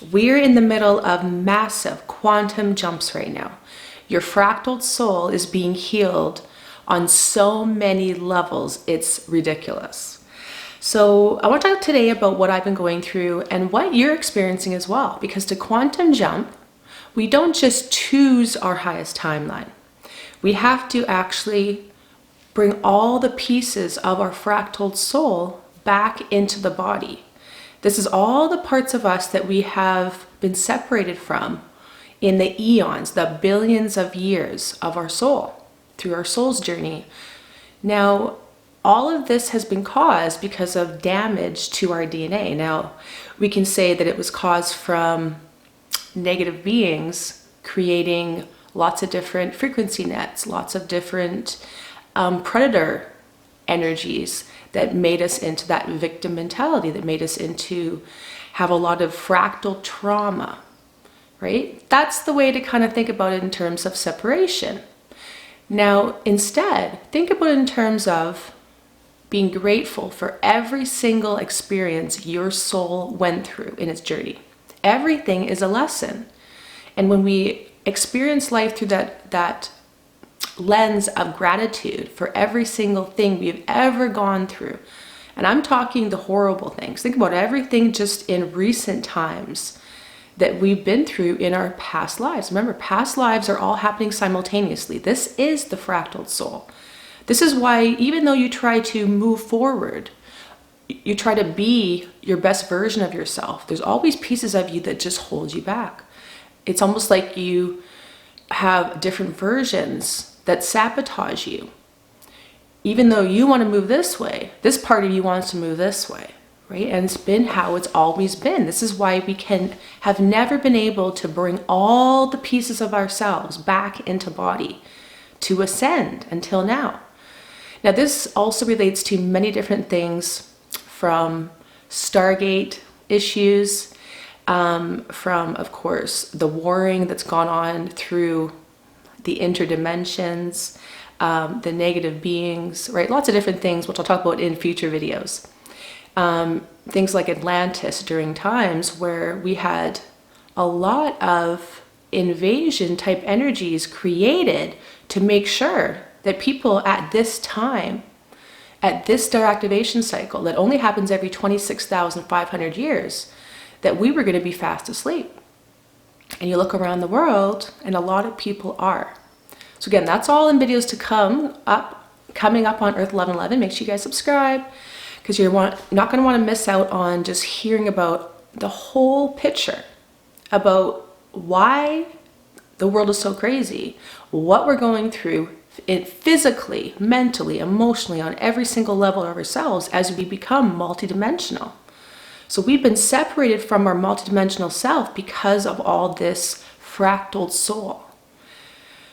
We're in the middle of massive quantum jumps right now. Your fractal soul is being healed on so many levels, it's ridiculous. So I want to talk today about what I've been going through and what you're experiencing as well, because to quantum jump, we don't just choose our highest timeline. We have to actually bring all the pieces of our fractal soul back into the body. This is all the parts of us that we have been separated from in the eons, the billions of years of our soul, through our soul's journey. Now, all of this has been caused because of damage to our DNA. Now, we can say that it was caused from negative beings creating lots of different frequency nets, lots of different predator energies that made us into that victim mentality, that made us into have a lot of fractal trauma, right? That's the way to kind of think about it in terms of separation. Now, instead, think about it in terms of being grateful for every single experience your soul went through in its journey. Everything is a lesson. And when we experience life through that lens of gratitude for every single thing we've ever gone through, and I'm talking the horrible things. Think about everything just in recent times that we've been through in our past lives. Remember, past lives are all happening simultaneously. This is the fractal soul. This is why even though you try to move forward, you try to be your best version of yourself, there's always pieces of you that just hold you back. It's almost like you have different versions that sabotage you. Even though you want to move this way, this part of you wants to move this way, right? And it's been how it's always been. This is why we have never been able to bring all the pieces of ourselves back into body to ascend until now. Now, this also relates to many different things, from Stargate issues, from, of course, the warring that's gone on through the interdimensions, the negative beings, right? Lots of different things, which I'll talk about in future videos. Things like Atlantis during times where we had a lot of invasion type energies created to make sure that people at this time, at this star activation cycle that only happens every 26,500 years, that we were going to be fast asleep. And you look around the world and a lot of people are. So again, that's all in videos to coming up on EARTH1111. Make sure you guys subscribe, because you're not going to want to miss out on just hearing about the whole picture, about why the world is so crazy, what we're going through physically, mentally, emotionally, on every single level of ourselves as we become multidimensional. So we've been separated from our multidimensional self because of all this fractal soul.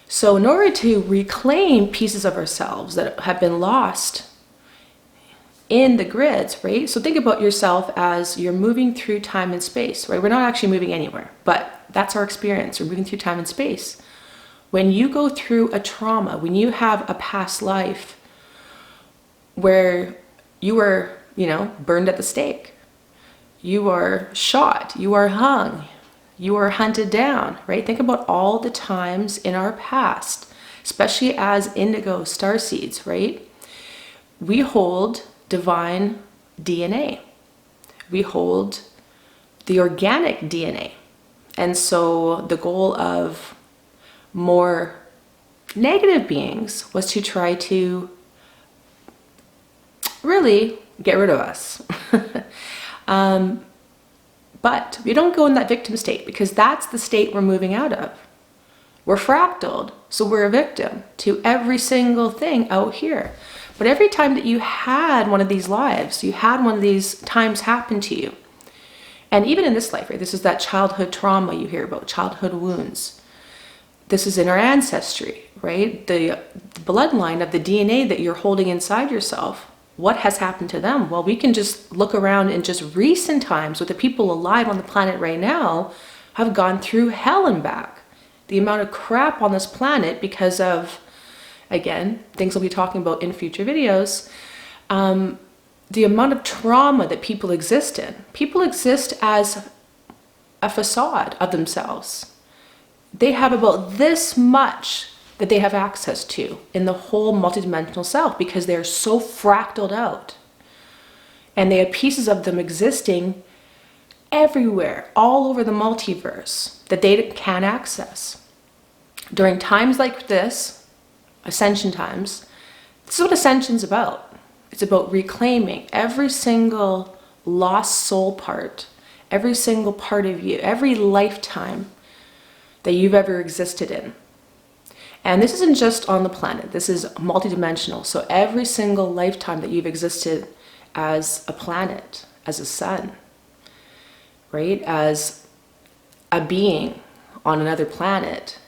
So in order to reclaim pieces of ourselves that have been lost in the grids, right? So think about yourself as you're moving through time and space, right? We're not actually moving anywhere, but that's our experience. We're moving through time and space. When you go through a trauma, when you have a past life where you were, burned at the stake, you are shot, you are hung, you are hunted down, right? Think about all the times in our past, especially as indigo starseeds, right? We hold divine DNA. We hold the organic DNA. And so the goal of more negative beings was to try to really get rid of us. But we don't go in that victim state, because that's the state we're moving out of. We're fractaled, so we're a victim to every single thing out here. But every time that you had one of these lives, you had one of these times happen to you, and even in this life, right, this is that childhood trauma you hear about, childhood wounds. This is in our ancestry, right? The bloodline of the DNA that you're holding inside yourself. What has happened to them? Well, we can just look around in just recent times with the people alive on the planet right now have gone through hell and back. The amount of crap on this planet because of, again, things we'll be talking about in future videos, the amount of trauma that people exist in. People exist as a facade of themselves. They have about this much that they have access to in the whole multidimensional self because they're so fractaled out. And they have pieces of them existing everywhere, all over the multiverse that they can't access. During times like this, ascension times, this is what ascension's about. It's about reclaiming every single lost soul part, every single part of you, every lifetime that you've ever existed in. And this isn't just on the planet, this is multidimensional. So every single lifetime that you've existed as a planet, as a sun, right? As a being on another planet,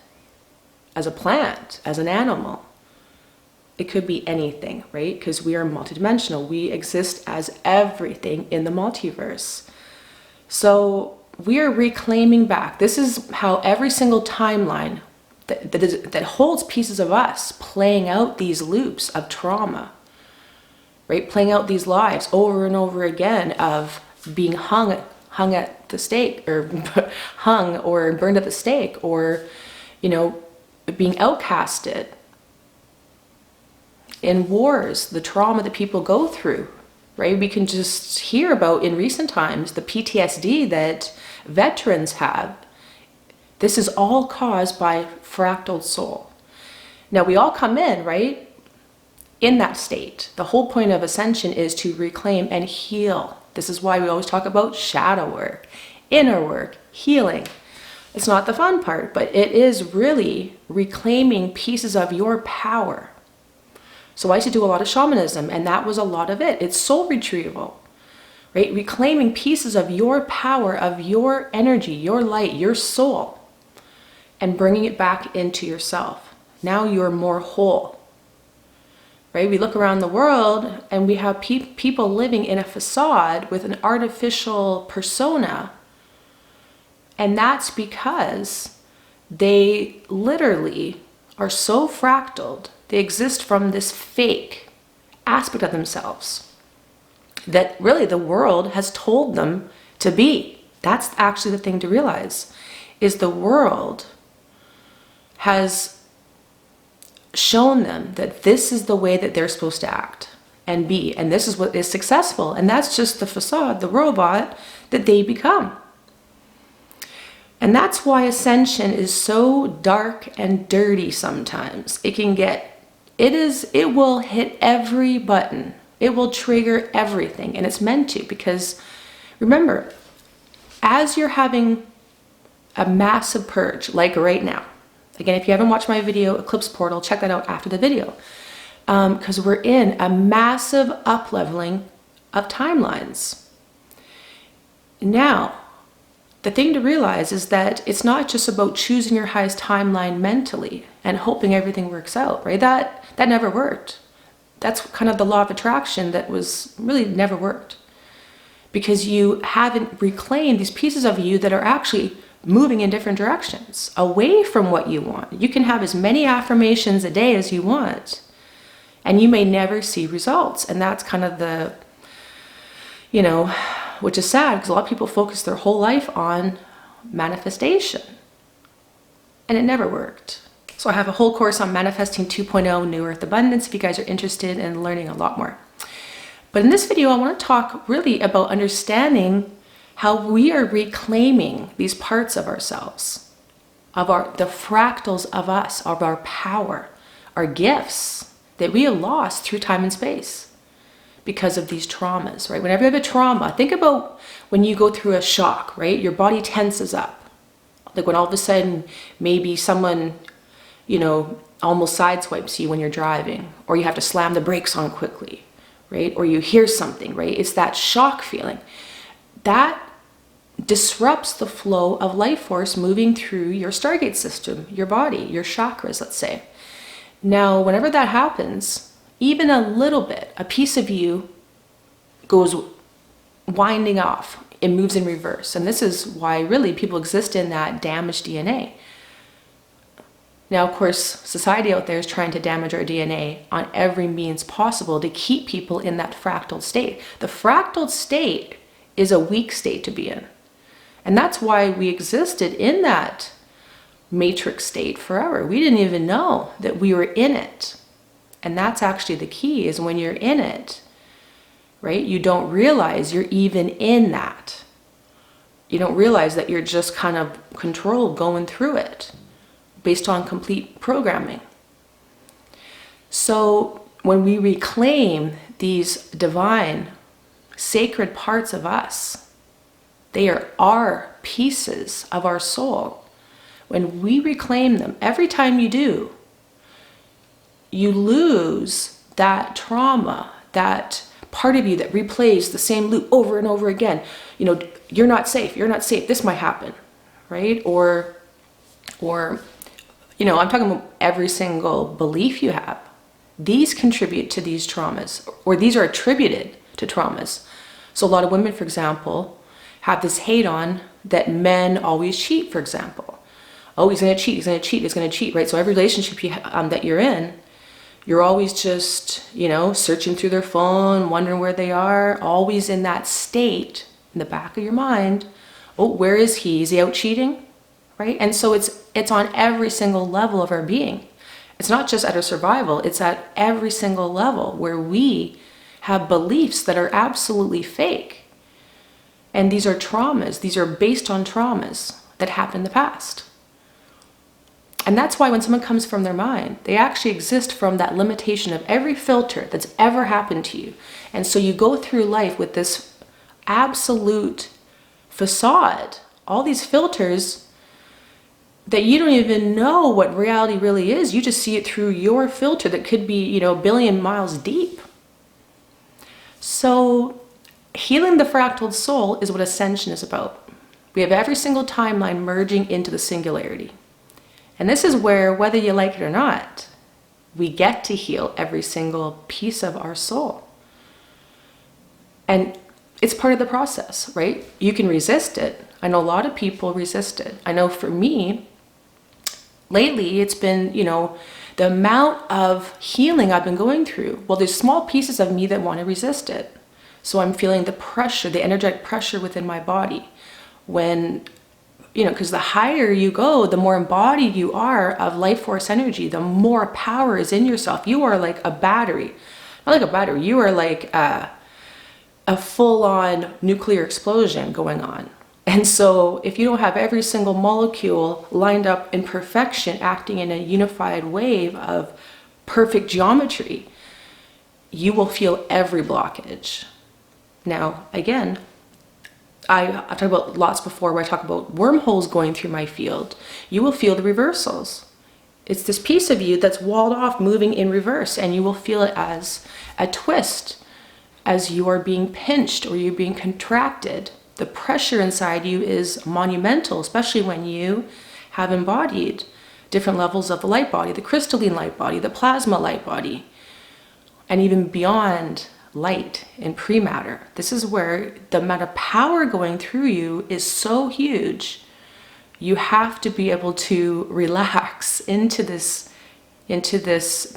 as a plant, as an animal. It could be anything, right? Because we are multidimensional. We exist as everything in the multiverse. So we are reclaiming back. This is how every single timeline that holds pieces of us playing out these loops of trauma, right? Playing out these lives over and over again of being hung at the stake, or hung or burned at the stake, or, you know, being outcasted. In wars, the trauma that people go through, right? We can just hear about in recent times the PTSD that veterans have. This is all caused by fractal soul. Now we all come in, right? In that state. The whole point of ascension is to reclaim and heal. This is why we always talk about shadow work, inner work, healing. It's not the fun part, but it is really reclaiming pieces of your power. So I used to do a lot of shamanism, and that was a lot of it. It's soul retrieval, right? Reclaiming pieces of your power, of your energy, your light, your soul, and bringing it back into yourself. Now you're more whole, right? We look around the world and we have people living in a facade with an artificial persona. And that's because they literally are so fractaled. They exist from this fake aspect of themselves that really the world has told them to be. That's actually the thing to realize, is the world has shown them that this is the way that they're supposed to act and be, and this is what is successful, and that's just the facade, the robot that they become. And that's why ascension is so dark and dirty sometimes. It will hit every button. It will trigger everything, and it's meant to, because remember, as you're having a massive purge, like right now, again, if you haven't watched my video, Eclipse Portal, check that out after the video, because we're in a massive upleveling of timelines. Now, the thing to realize is that it's not just about choosing your highest timeline mentally and hoping everything works out, right? That never worked. That's kind of the law of attraction that was really never worked, because you haven't reclaimed these pieces of you that are actually moving in different directions away from what you want. You can have as many affirmations a day as you want, and you may never see results. And that's kind of the, you know, which is sad, because a lot of people focus their whole life on manifestation, and it never worked. So I have a whole course on Manifesting 2.0 New Earth Abundance if you guys are interested in learning a lot more. But in this video, I want to talk really about understanding how we are reclaiming these parts of ourselves, of the fractals of us, of our power, our gifts that we have lost through time and space because of these traumas, right? Whenever you have a trauma, think about when you go through a shock, right? Your body tenses up. Like when all of a sudden, maybe someone, you know, almost sideswipes you when you're driving, or you have to slam the brakes on quickly, right? Or you hear something, right? It's that shock feeling. That disrupts the flow of life force moving through your Stargate system, your body, your chakras, let's say. Now, whenever that happens, even a little bit, a piece of you goes winding off. It moves in reverse. And this is why really people exist in that damaged DNA. Now, of course, society out there is trying to damage our DNA on every means possible to keep people in that fractal state. The fractal state is a weak state to be in. And that's why we existed in that matrix state forever. We didn't even know that we were in it. And that's actually the key, is when you're in it, right? You don't realize you're even in that. You don't realize that you're just kind of controlled going through it based on complete programming. So when we reclaim these divine, sacred parts of us, they are our pieces of our soul. When we reclaim them, every time you do, you lose that trauma, that part of you that replays the same loop over and over again. You know, you're not safe, this might happen, right? Or, you know, I'm talking about every single belief you have. These contribute to these traumas, or these are attributed to traumas. So a lot of women, for example, have this hate on that men always cheat, for example. Oh, he's gonna cheat, right? So every relationship that you're in, you're always just, you know, searching through their phone, wondering where they are, always in that state in the back of your mind. Oh, where is he? Is he out cheating? Right? And so it's on every single level of our being. It's not just at our survival, it's at every single level where we have beliefs that are absolutely fake. And these are traumas, these are based on traumas that happened in the past. And that's why when someone comes from their mind, they actually exist from that limitation of every filter that's ever happened to you. And so you go through life with this absolute facade, all these filters that you don't even know what reality really is. You just see it through your filter that could be, you know, a billion miles deep. So healing the fractal soul is what ascension is about. We have every single timeline merging into the singularity. And this is where, whether you like it or not, we get to heal every single piece of our soul. And it's part of the process, right? You can resist it. I know a lot of people resist it. I know for me, lately it's been, you know, the amount of healing I've been going through. Well, there's small pieces of me that want to resist it. So I'm feeling the pressure, the energetic pressure within my body. When, you know, because the higher you go, the more embodied you are of life force energy, the more power is in yourself. You are like a battery. Not like a battery, you are like a full-on nuclear explosion going on. And so if you don't have every single molecule lined up in perfection, acting in a unified wave of perfect geometry, you will feel every blockage. Now, again, I talked about lots before where I talk about wormholes going through my field. You will feel the reversals. It's this piece of you that's walled off, moving in reverse, and you will feel it as a twist, as you are being pinched or you're being contracted. The pressure inside you is monumental, especially when you have embodied different levels of the light body, the crystalline light body, the plasma light body, and even beyond light and pre-matter. This is where the amount of power going through you is so huge. You have to be able to relax into this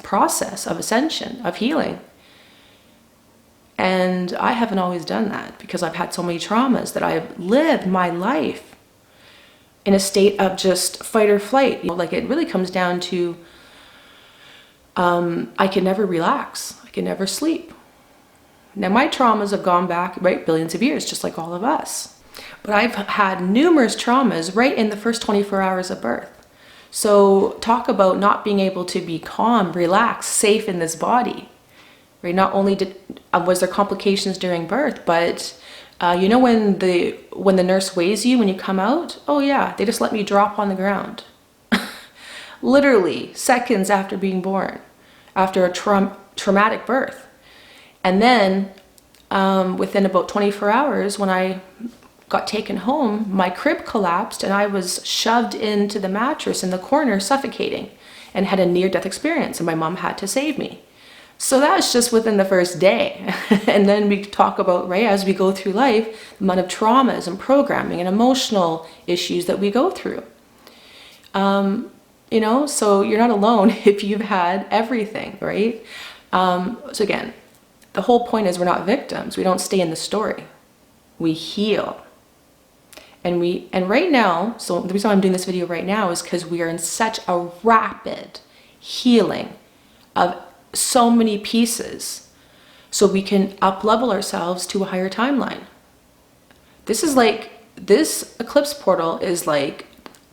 process of ascension, of healing. And I haven't always done that because I've had so many traumas that I've lived my life in a state of just fight or flight. You know, like it really comes down to I can never relax. I can never sleep. Now my traumas have gone back, right, billions of years, just like all of us. But I've had numerous traumas right in the first 24 hours of birth. So talk about not being able to be calm, relaxed, safe in this body. Right? Not only was there complications during birth, but you know when the nurse weighs you when you come out? Oh yeah, they just let me drop on the ground. Literally seconds after being born, after a traumatic birth. And then within about 24 hours, when I got taken home, my crib collapsed and I was shoved into the mattress in the corner, suffocating, and had a near-death experience, and my mom had to save me. So that's just within the first day. And then we talk about, right, as we go through life, the amount of traumas and programming and emotional issues that we go through. You know, so you're not alone if you've had everything, right? So again, the whole point is we're not victims. We don't stay in the story. We heal. And right now, so the reason why I'm doing this video right now is because we are in such a rapid healing of so many pieces, so we can up-level ourselves to a higher timeline. This eclipse portal is like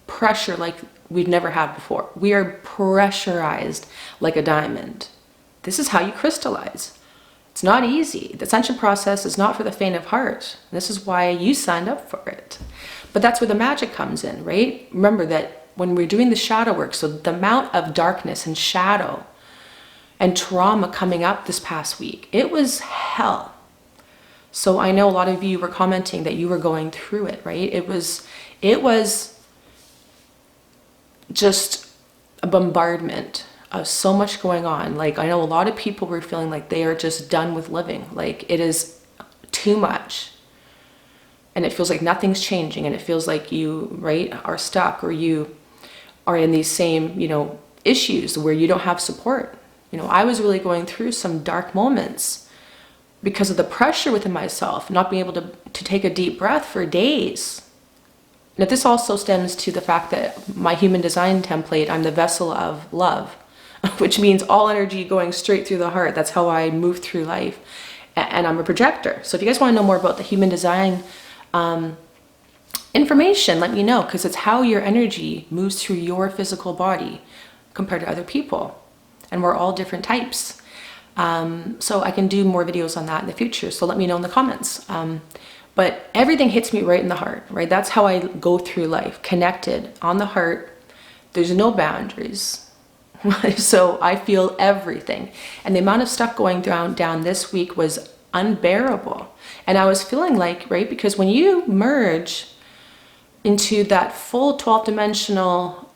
pressure like we've never had before. We are pressurized like a diamond. This is how you crystallize. It's not easy. The ascension process is not for the faint of heart. This is why you signed up for it. But that's where the magic comes in, right? Remember that when we're doing the shadow work, so the amount of darkness and shadow and trauma coming up this past week, it was hell. So I know a lot of you were commenting that you were going through it, right? It was just a bombardment of so much going on. Like, I know a lot of people were feeling like they are just done with living. Like, it is too much. And it feels like nothing's changing, and it feels like you, right, are stuck, or you are in these same, issues where you don't have support. I was really going through some dark moments because of the pressure within myself, not being able to take a deep breath for days. Now, this also stems to the fact that my human design template, I'm the vessel of love, which means all energy going straight through the heart. That's how I move through life. And I'm a projector. So if you guys want to know more about the human design information, let me know, because it's how your energy moves through your physical body compared to other people. And we're all different types. So I can do more videos on that in the future. So let me know in the comments. But everything hits me right in the heart, right? That's how I go through life, connected on the heart. There's no boundaries. So I feel everything. And the amount of stuff going down this week was unbearable. And I was feeling like, right, because when you merge into that full 12-dimensional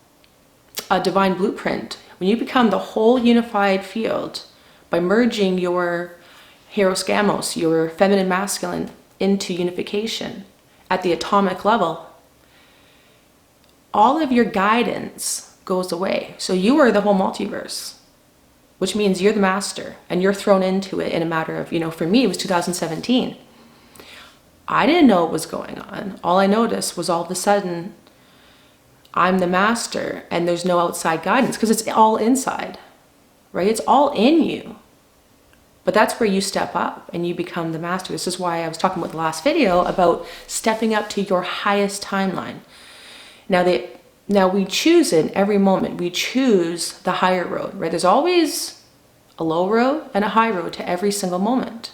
divine blueprint, when you become the whole unified field by merging your Eros Gamos, your feminine masculine, into unification at the atomic level, all of your guidance goes away. So you are the whole multiverse, which means you're the master, and you're thrown into it in a matter of, for me, it was 2017. I didn't know what was going on. All I noticed was all of a sudden, I'm the master, and there's no outside guidance, because it's all inside, right? It's all in you. But that's where you step up and you become the master. This is why I was talking about the last video about stepping up to your highest timeline. Now we choose it in every moment. We choose the higher road, right? There's always a low road and a high road to every single moment.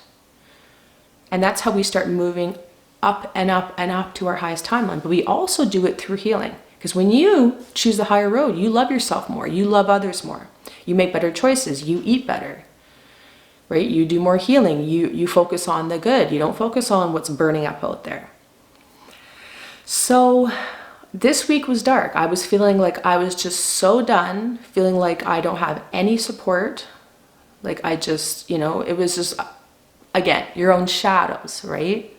And that's how we start moving up and up and up to our highest timeline. But we also do it through healing. Because when you choose the higher road, you love yourself more. You love others more. You make better choices. You eat better. Right? You do more healing. You focus on the good. You don't focus on what's burning up out there. So this week was dark. I was feeling like I was just so done, feeling like I don't have any support. Like I just, it was just, again, your own shadows, right?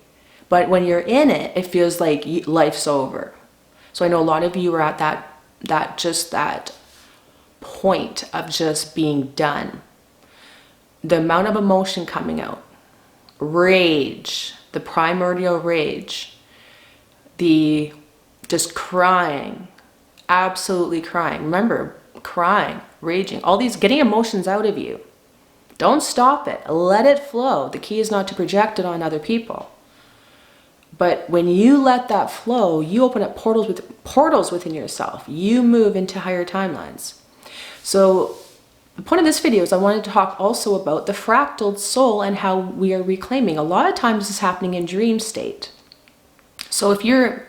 But when you're in it, it feels like life's over. So I know a lot of you are at that point of just being done. The amount of emotion coming out, rage, the primordial rage, the just crying, absolutely crying. Remember, crying, raging, all these, getting emotions out of you. Don't stop it. Let it flow. The key is not to project it on other people. But when you let that flow, you open up portals within yourself. You move into higher timelines. So the point of this video is I wanted to talk also about the fractaled soul and how we are reclaiming. A lot of times this is happening in dream state. So if you're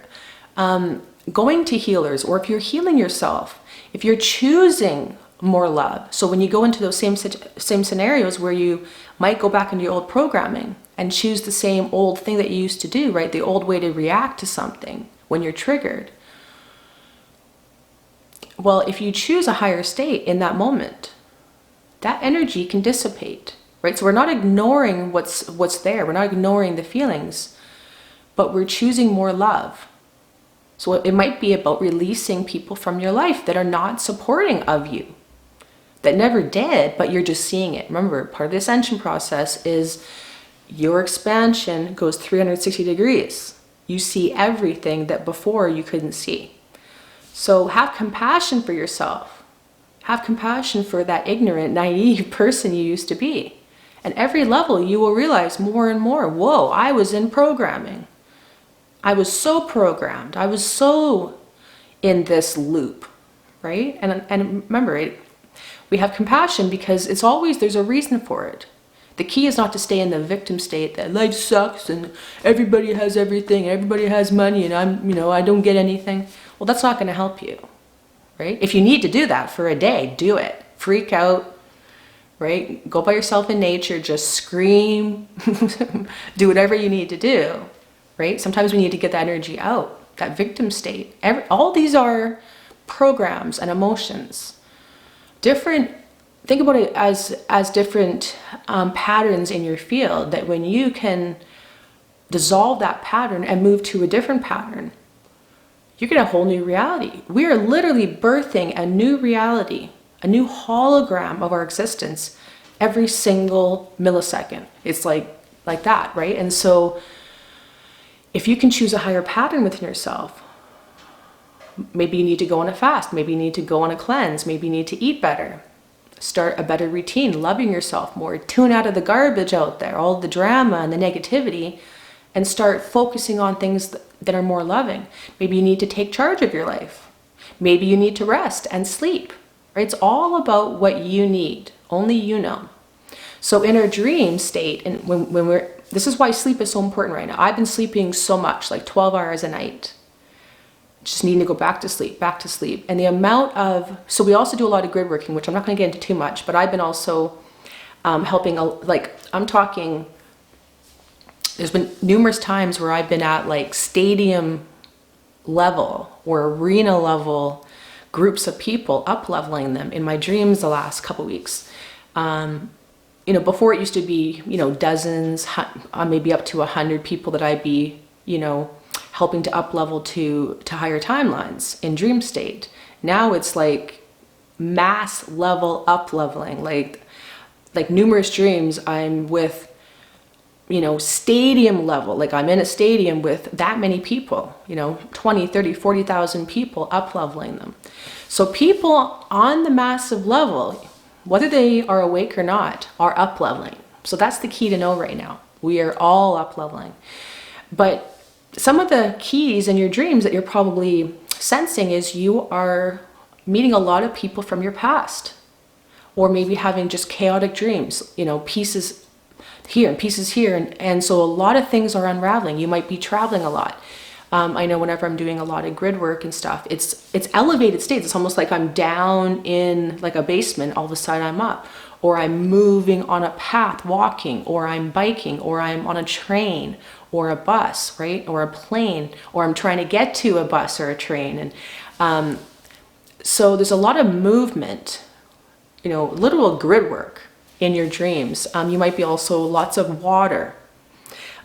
going to healers, or if you're healing yourself, if you're choosing more love, so when you go into those same scenarios where you might go back into your old programming and choose the same old thing that you used to do, right? The old way to react to something when you're triggered. Well, if you choose a higher state in that moment, that energy can dissipate, right? So we're not ignoring what's there. We're not ignoring the feelings, but we're choosing more love. So it might be about releasing people from your life that are not supporting of you, that never did, but you're just seeing it. Remember, part of the ascension process is your expansion goes 360 degrees. You see everything that before you couldn't see. So have compassion for yourself. Have compassion for that ignorant, naive person you used to be. And every level you will realize more and more, whoa, I was in programming. I was so programmed. I was so in this loop, right? And remember, we have compassion because it's always, there's a reason for it. The key is not to stay in the victim state that life sucks and everybody has everything, everybody has money and I don't get anything. Well, that's not going to help you, right? If you need to do that for a day, do it. Freak out, right? Go by yourself in nature, just scream, do whatever you need to do, right? Sometimes we need to get that energy out, that victim state. All these are programs and emotions. Think about it as different patterns in your field, that when you can dissolve that pattern and move to a different pattern, you get a whole new reality. We are literally birthing a new reality, a new hologram of our existence every single millisecond. It's like that, right? And so if you can choose a higher pattern within yourself, maybe you need to go on a fast, maybe you need to go on a cleanse, maybe you need to eat better, start a better routine, loving yourself more, tune out of the garbage out there, all the drama and the negativity, and start focusing on things that are more loving. Maybe you need to take charge of your life. Maybe you need to rest and sleep, right? It's all about what you need. Only you know. So in our dream state, and this is why sleep is so important right now. I've been sleeping so much, like 12 hours a night. Just needing to go back to sleep. And the amount of, so we also do a lot of grid working, which I'm not going to get into too much, but I've been also helping, I'm talking, there's been numerous times where I've been at like stadium level or arena level groups of people, up leveling them in my dreams the last couple weeks. Before it used to be, dozens, maybe up to 100 people that I'd be, helping to up level to higher timelines in dream state. Now it's like mass level up leveling, like numerous dreams I'm with, stadium level, like I'm in a stadium with that many people, 20, 30, 40,000 people up leveling them. So people on the massive level, whether they are awake or not, are up leveling. So that's the key to know right now. We are all up leveling. But some of the keys in your dreams that you're probably sensing is you are meeting a lot of people from your past, or maybe having just chaotic dreams, pieces here and pieces here. And so a lot of things are unraveling. You might be traveling a lot. I know whenever I'm doing a lot of grid work and stuff, it's elevated states. It's almost like I'm down in like a basement, all of a sudden I'm up, or I'm moving on a path, walking, or I'm biking, or I'm on a train or a bus, right? Or a plane, or I'm trying to get to a bus or a train. And so there's a lot of movement, literal grid work in your dreams. You might be also lots of water.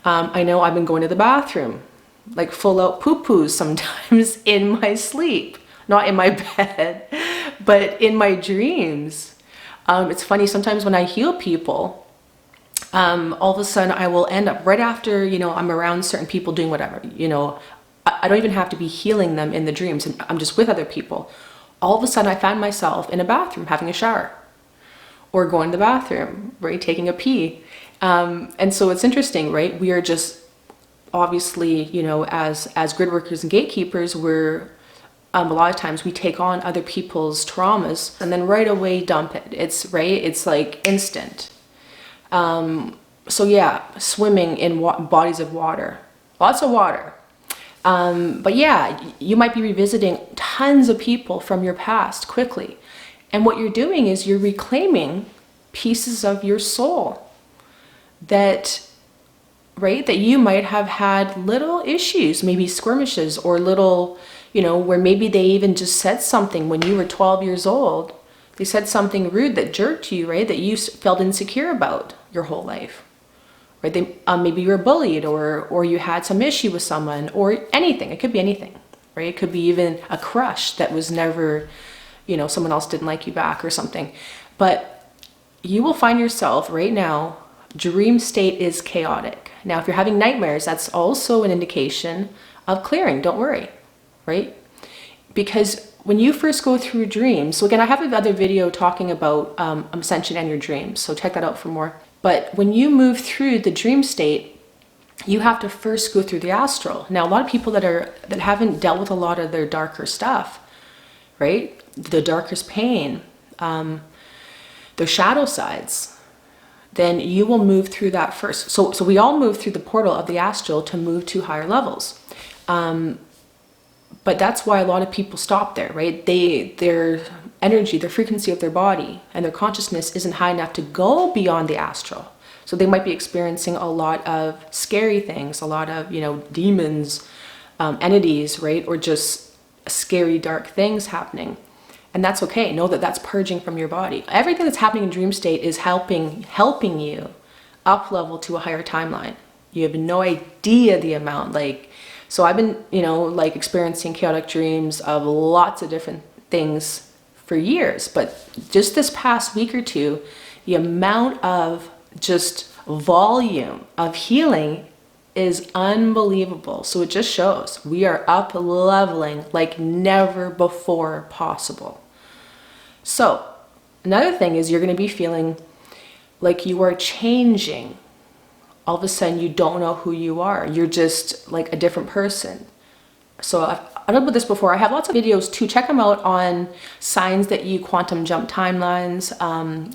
I know I've been going to the bathroom, like full out poo-poos sometimes in my sleep, not in my bed, but in my dreams. It's funny, sometimes when I heal people, all of a sudden I will end up right after, I'm around certain people doing whatever, I don't even have to be healing them in the dreams, and I'm just with other people. All of a sudden I found myself in a bathroom having a shower, or going to the bathroom, right, taking a pee. And so it's interesting, right? We are just obviously, as grid workers and gatekeepers, we're a lot of times we take on other people's traumas and then right away dump it. It's like instant. So yeah, swimming in bodies of water, lots of water. But yeah, you might be revisiting tons of people from your past quickly. And what you're doing is you're reclaiming pieces of your soul that you might have had little issues, maybe skirmishes, or little, where maybe they even just said something when you were 12 years old. They said something rude that jerked you, right? That you felt insecure about your whole life, right? Maybe you were bullied, or you had some issue with someone, or anything. It could be anything, right? It could be even a crush that was never, someone else didn't like you back or something. But you will find yourself right now dream state is chaotic. Now, if you're having nightmares, that's also an indication of clearing. Don't worry, right? Because when you first go through dreams, so again, I have another video talking about ascension and your dreams, so check that out for more. But when you move through the dream state, you have to first go through the astral. Now, a lot of people that haven't dealt with a lot of their darker stuff, right? The darkest pain, their shadow sides, then you will move through that first. So we all move through the portal of the astral to move to higher levels. But that's why a lot of people stop there, right? Their energy, their frequency of their body and their consciousness isn't high enough to go beyond the astral. So they might be experiencing a lot of scary things, a lot of, demons, entities, right? Or just scary, dark things happening. And that's okay. Know that that's purging from your body. Everything that's happening in dream state is helping you up level to a higher timeline. You have no idea the amount. So I've been, experiencing chaotic dreams of lots of different things for years. But just this past week or two, the amount of just volume of healing is unbelievable. So it just shows we are up leveling like never before possible. So another thing is you're going to be feeling like you are changing. All of a sudden you don't know who you are. You're just like a different person. So I've talked about this before. I have lots of videos too. Check them out on signs that you quantum jump timelines,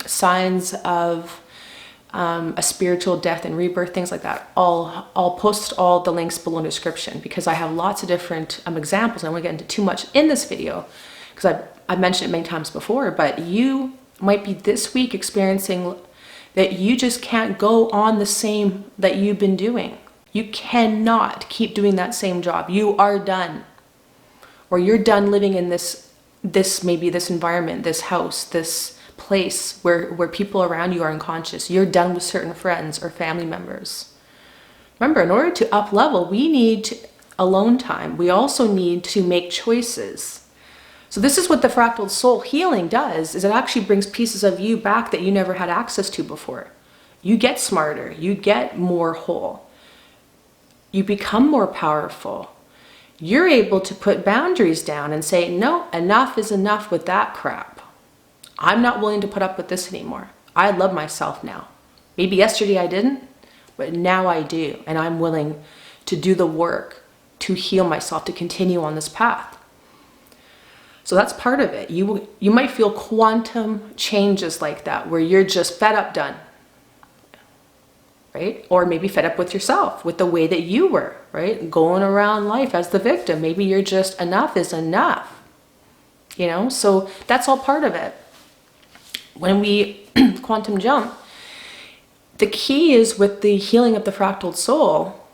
signs of a spiritual death and rebirth, things like that. I'll post all the links below in the description because I have lots of different examples. I don't want to get into too much in this video because I've mentioned it many times before, but you might be this week experiencing that you just can't go on the same that you've been doing. You cannot keep doing that same job. You are done. Or you're done living in this environment, this house, this place where people around you are unconscious. You're done with certain friends or family members. Remember, in order to up level, we need alone time. We also need to make choices. So this is what the fractal soul healing does, is it actually brings pieces of you back that you never had access to before. You get smarter, you get more whole. You become more powerful. You're able to put boundaries down and say, no, enough is enough with that crap. I'm not willing to put up with this anymore. I love myself now. Maybe yesterday I didn't, but now I do. And I'm willing to do the work to heal myself, to continue on this path. So that's part of it. You might feel quantum changes like that, where you're just fed up, done. Right? Or maybe fed up with yourself, with the way that you were, right? Going around life as the victim. Maybe you're just enough is enough. So that's all part of it. When we quantum jump, the key is with the healing of the fractal soul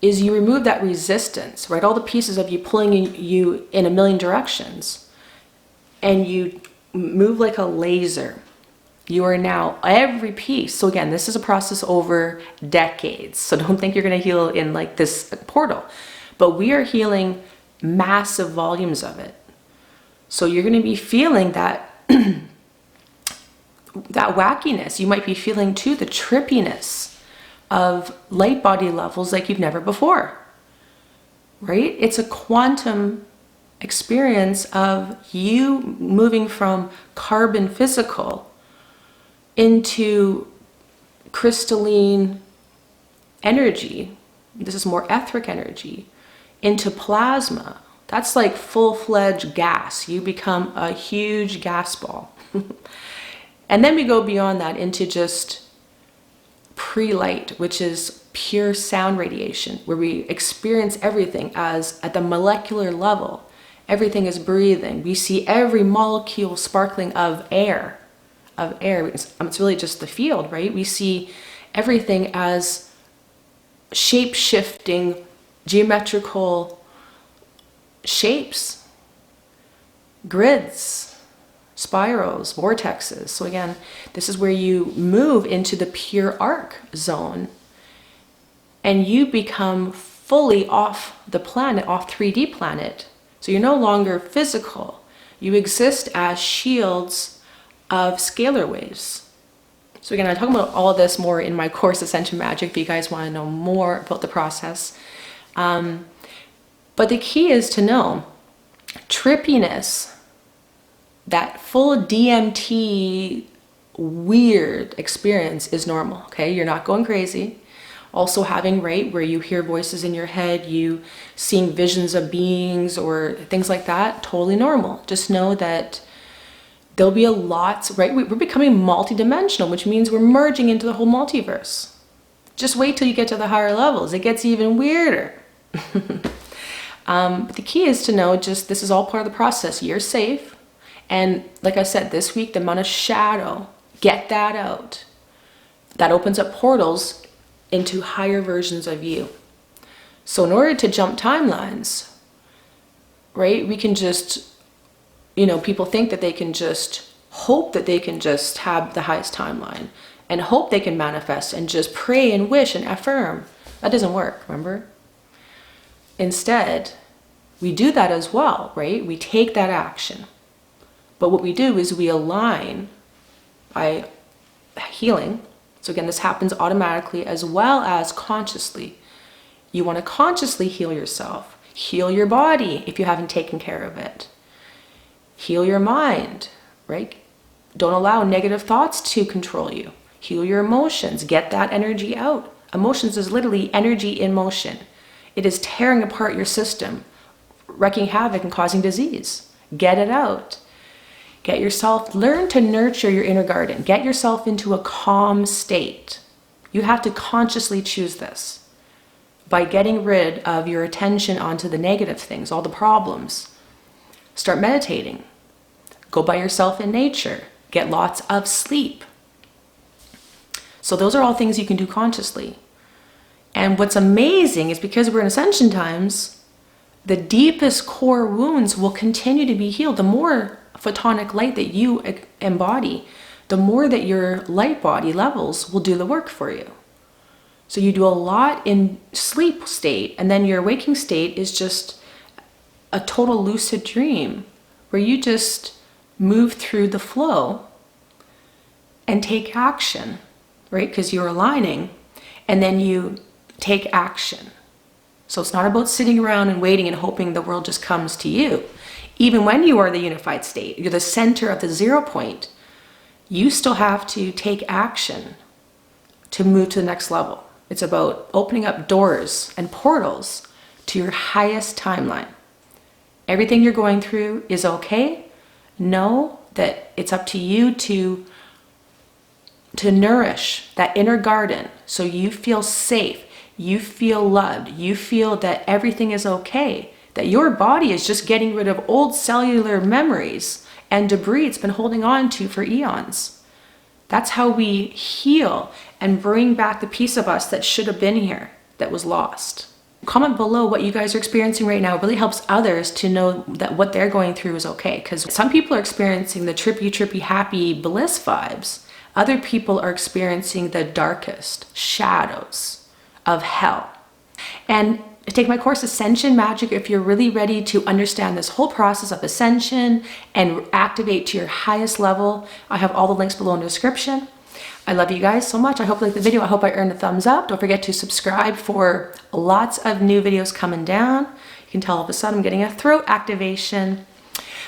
is you remove that resistance, right? All the pieces of you pulling you in a million directions, and you move like a laser. You are now every piece. So again, this is a process over decades. So don't think you're going to heal in like this portal, but we are healing massive volumes of it. So you're going to be feeling that that wackiness. You might be feeling too the trippiness of light body levels like you've never before, right? It's a quantum experience of you moving from carbon physical into crystalline energy. This is more etheric energy, into plasma. That's like full-fledged gas. You become a huge gas ball. And then we go beyond that into just pre-light, which is pure sound radiation, where we experience everything as at the molecular level. Everything is breathing. We see every molecule sparkling of air. It's really just the field, right? We see everything as shape-shifting geometrical shapes, grids, spirals, vortexes. So again, this is where you move into the pure arc zone and you become fully off the planet, off 3D planet. So you're no longer physical. You exist as shields of scalar waves. So again, I talk about all of this more in my course, Ascension Magic, if you guys want to know more about the process. But the key is to know trippiness, that full DMT weird experience is normal, okay? You're not going crazy. Also having, right, where you hear voices in your head, you seeing visions of beings or things like that, totally normal. Just know that there'll be a lot, right? We're becoming multidimensional, which means we're merging into the whole multiverse. Just wait till you get to the higher levels. It gets even weirder. But the key is to know just this is all part of the process. You're safe. And like I said, this week, the amount of shadow, get that out. That opens up portals into higher versions of you. So in order to jump timelines, right, we can just, you know, people think that they can just hope that they can just have the highest timeline and hope they can manifest and just pray and wish and affirm. That doesn't work, remember? Instead, we do that as well, right? We take that action. But what we do is we align by healing. So again, this happens automatically as well as consciously. You want to consciously heal yourself. Heal your body if you haven't taken care of it. Heal your mind, right? Don't allow negative thoughts to control you. Heal your emotions. Get that energy out. Emotions is literally energy in motion. It is tearing apart your system, wreaking havoc and causing disease. Get it out. Get yourself, learn to nurture your inner garden. Get yourself into a calm state. You have to consciously choose this by getting rid of your attention onto the negative things, all the problems. Start meditating. Go by yourself in nature. Get lots of sleep. So those are all things you can do consciously. And what's amazing is because we're in ascension times, the deepest core wounds will continue to be healed. The more photonic light that you embody, the more that your light body levels will do the work for you. So you do a lot in sleep state, and then your waking state is just a total lucid dream where you just move through the flow and take action, right? Because you're aligning, and then you take action. So it's not about sitting around and waiting and hoping the world just comes to you. Even when you are the unified state, you're the center of the 0 point, you still have to take action to move to the next level. It's about opening up doors and portals to your highest timeline. Everything you're going through is okay. Know that it's up to you to nourish that inner garden so you feel safe, you feel loved, you feel that everything is okay. That your body is just getting rid of old cellular memories and debris it's been holding on to for eons. That's how we heal and bring back the piece of us that should have been here, that was lost. Comment below what you guys are experiencing right now. It really helps others to know that what they're going through is okay. Because some people are experiencing the trippy, happy bliss vibes. Other people are experiencing the darkest shadows of hell. And take my course, Ascension Magic, if you're really ready to understand this whole process of ascension and activate to your highest level. I have all the links below in the description. I love you guys so much. I hope you liked the video. I hope I earned a thumbs up. Don't forget to subscribe for lots of new videos coming down. You can tell all of a sudden I'm getting a throat activation.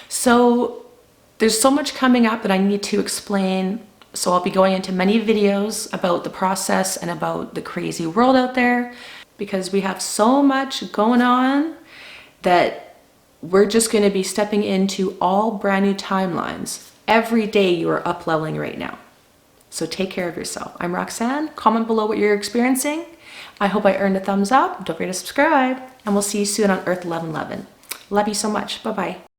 So there's so much coming up that I need to explain. So I'll be going into many videos about the process and about the crazy world out there, because we have so much going on that we're just going to be stepping into all brand new timelines. Every day you are up leveling right now. So take care of yourself. I'm Roxanne. Comment below what you're experiencing. I hope I earned a thumbs up. Don't forget to subscribe, and we'll see you soon on Earth 1111. Love you so much. Bye-bye.